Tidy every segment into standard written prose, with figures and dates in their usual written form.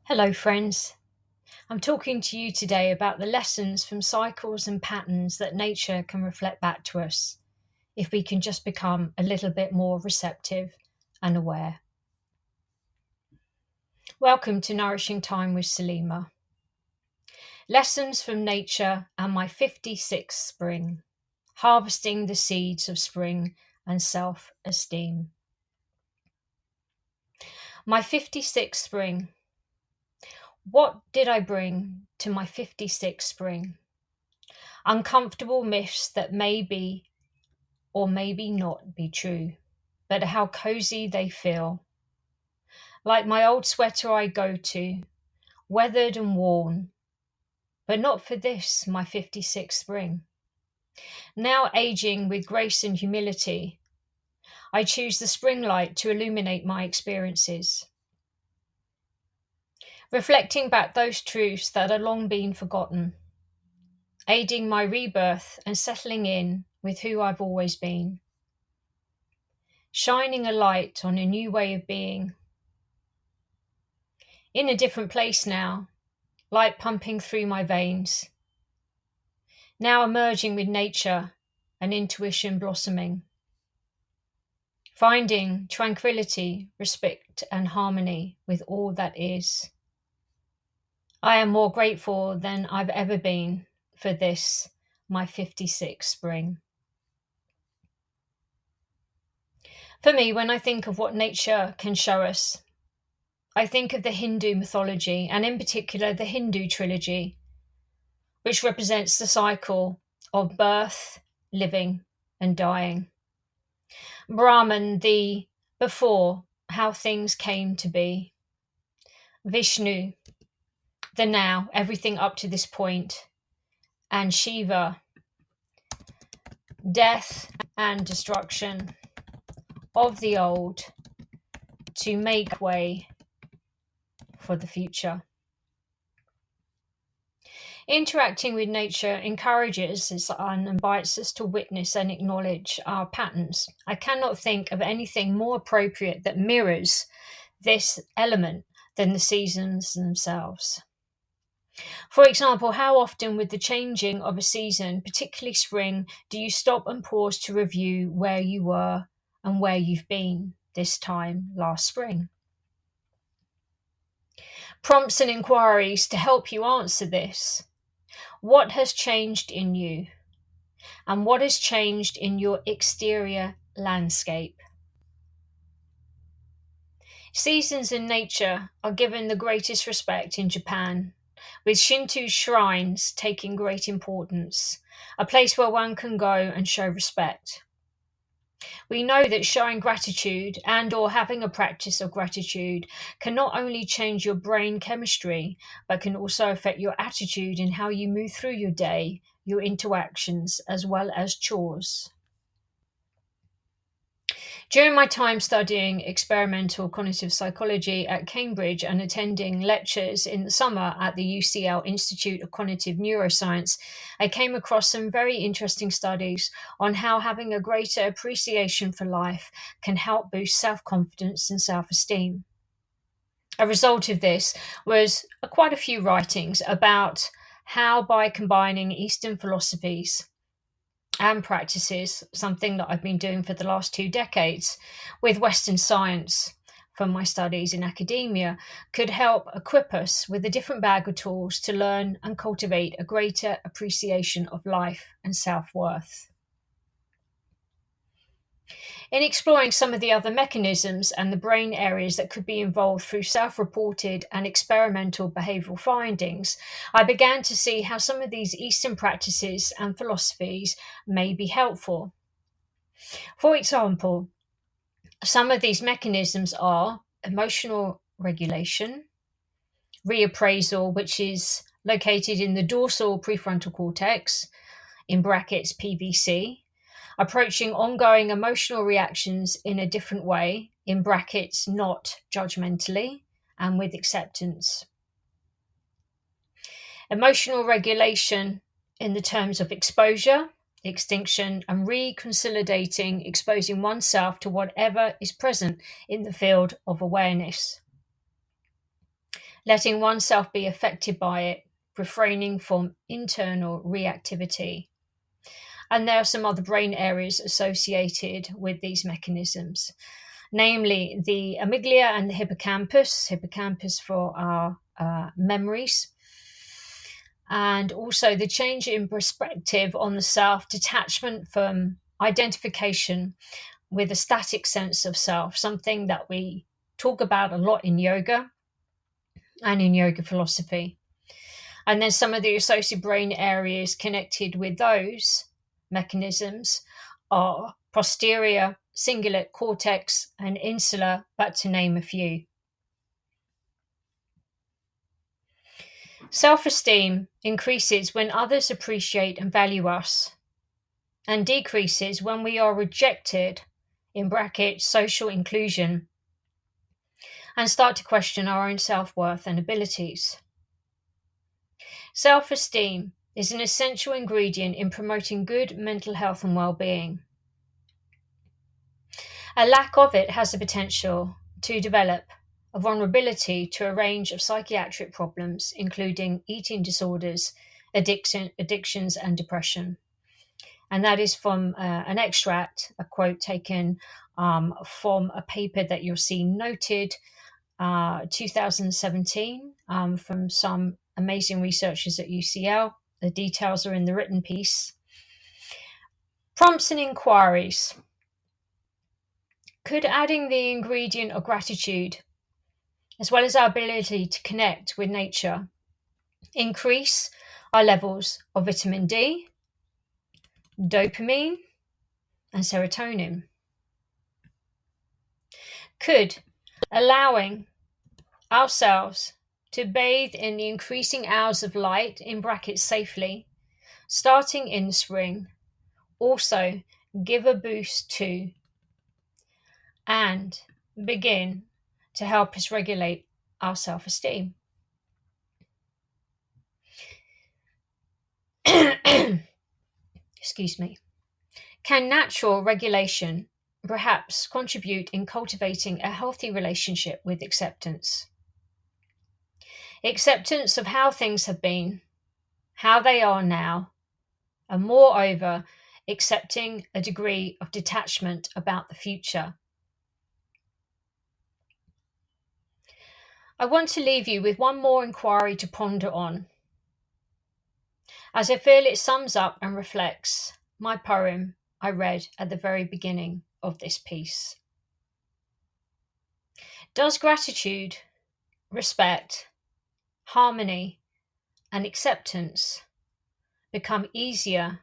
Hello, friends. I'm talking to you today about the lessons from cycles and patterns that nature can reflect back to us if we can just become a little bit more receptive and aware. Welcome to Nourishing Time with Salema. Lessons from nature and my 56th spring, harvesting the seeds of spring and self-esteem. My 56th spring. What did I bring to my 56th spring? Uncomfortable myths that may be or maybe not be true, but how cozy they feel. Like my old sweater I go to, weathered and worn, but not for this, my 56th spring. Now aging with grace and humility, I choose the spring light to illuminate my experiences. Reflecting back those truths that are long been forgotten, aiding my rebirth and settling in with who I've always been. Shining a light on a new way of being. In a different place now, light pumping through my veins. Now emerging with nature and intuition blossoming. Finding tranquility, respect, and harmony with all that is. I am more grateful than I've ever been for this, my 56th spring. For me, when I think of what nature can show us, I think of the Hindu mythology, and in particular the Hindu trilogy, which represents the cycle of birth, living, and dying. Brahman, the before, how things came to be. Vishnu, the now, everything up to this point. And Shiva, death and destruction of the old to make way for the future. Interacting with nature encourages us and invites us to witness and acknowledge our patterns. I cannot think of anything more appropriate that mirrors this element than the seasons themselves. For example, how often with the changing of a season, particularly spring, do you stop and pause to review where you were and where you've been this time last spring? Prompts and inquiries to help you answer this. What has changed in you? And what has changed in your exterior landscape? Seasons in nature are given the greatest respect in Japan, with Shinto shrines taking great importance, a place where one can go and show respect. We know that showing gratitude and or having a practice of gratitude can not only change your brain chemistry, but can also affect your attitude in how you move through your day, your interactions, as well as chores. During my time studying experimental cognitive psychology at Cambridge and attending lectures in the summer at the UCL Institute of Cognitive Neuroscience, I came across some very interesting studies on how having a greater appreciation for life can help boost self-confidence and self-esteem. A result of this was quite a few writings about how by combining Eastern philosophies and practices, something that I've been doing for the last 2 decades, with Western science from my studies in academia, could help equip us with a different bag of tools to learn and cultivate a greater appreciation of life and self-worth. In exploring some of the other mechanisms and the brain areas that could be involved through self-reported and experimental behavioral findings, I began to see how some of these Eastern practices and philosophies may be helpful. For example, some of these mechanisms are emotional regulation, reappraisal, which is located in the dorsal prefrontal cortex, in brackets PVC, approaching ongoing emotional reactions in a different way, in brackets not judgmentally, and with acceptance. Emotional regulation in the terms of exposure, extinction, and reconsolidating, exposing oneself to whatever is present in the field of awareness. letting oneself be affected by it, refraining from internal reactivity. And there are some other brain areas associated with these mechanisms, namely the amygdala and the hippocampus for our memories, and also the change in perspective on the self, detachment from identification with a static sense of self, something that we talk about a lot in yoga and in yoga philosophy. And then some of the associated brain areas connected with those mechanisms are posterior, cingulate cortex, and insular, but to name a few. Self-esteem increases when others appreciate and value us, and decreases when we are rejected, in brackets, social inclusion, and start to question our own self-worth and abilities. Self-esteem is an essential ingredient in promoting good mental health and well-being. A lack of it has the potential to develop a vulnerability to a range of psychiatric problems, including eating disorders, addictions, and depression. And that is from an extract, a quote taken from a paper that you'll see noted 2017 from some amazing researchers at UCL. The details are in the written piece. Prompts and inquiries. Could adding the ingredient of gratitude, as well as our ability to connect with nature, increase our levels of vitamin D, dopamine, and serotonin? Could allowing ourselves to bathe in the increasing hours of light, in brackets safely, starting in the spring, also give a boost to and begin to help us regulate our self-esteem? Excuse me. Can natural regulation perhaps contribute in cultivating a healthy relationship with acceptance? Acceptance of how things have been, how they are now, and moreover, accepting a degree of detachment about the future. I want to leave you with one more inquiry to ponder on, as I feel it sums up and reflects my poem I read at the very beginning of this piece. Does gratitude, respect, harmony, and acceptance become easier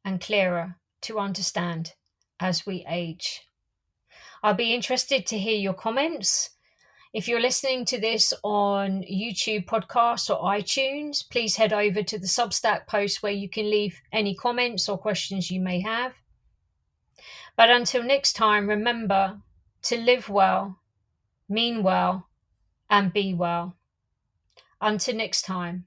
and clearer to understand as we age? I'll be interested to hear your comments. If you're listening to this on YouTube podcasts or iTunes, please head over to the Substack post where you can leave any comments or questions you may have. But until next time, remember to live well, mean well, and be well. Until next time.